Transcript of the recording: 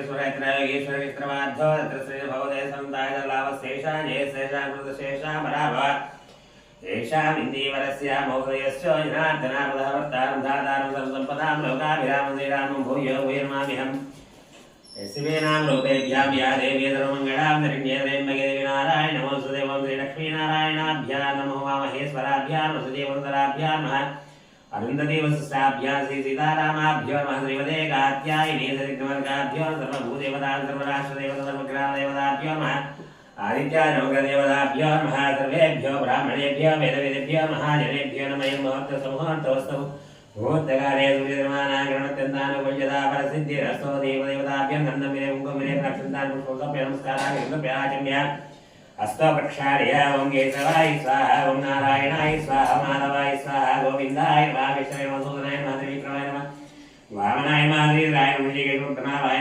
योगेश्वरेश्वरमाद्धो तत्र श्री भवदे संताय लाभशेषा जयशेषा कृतशेषा मराभा येषाम् इन्दीवरस्य मौदयस्य जनार्दनापदवर्तारं धातारं सर्वसम्पदां लोकाभिरामं श्रीरामं भूयो भूयर्मामिहम् शिवेनां रूपेभ्यां या देवी सर्वमङ्गलां नरिण्ये त्र्यम्बके देवी नारायण नमोऽस्तुते ओं श्रीलक्ष्मीनारायणाभ्यां नमो वामहेश्वराभ्यां वसुदेवन्दराभ्यां अरुन्धती वसिष्ठाभ्यां श्री सीतारामाभ्यो नमः श्रीमते कात्यायनी सरिग्रमर्गाभ्यो सर्वभूदेवतां सर्वराष्ट्रदेवता सर्वग्रामदेवताभ्यो नमः आदित्यानवग्रदेवताभ्यो नमः सर्वेभ्यो ब्राह्मणेभ्यो वेदवेदेभ्यो महाजनेभ्यो नमः मुहूर्तसमुहूर्तोऽस्तु मुहूर्तकाले सूर्यनिर्माणाग्रणत्यन्तानुकुल्यता परसिद्धिरस्तो देवदेवताभ्यं गन्धमिरे कुङ्कुमिरे रक्षन्तान् पुष्पसम्भ्य नमस्काराः आचम्य हस्तो प्रक्षाल्य ओं केशवाय स्वाहा ओं नारायणाय स्वाहा माधवाय स्वाहा गोविन्दाय नमः विष्णवे नमः सूदनाय नमः त्रिविक्रमाय नमः वामनाय नमः श्रीराय नमः श्रीकेशवनाय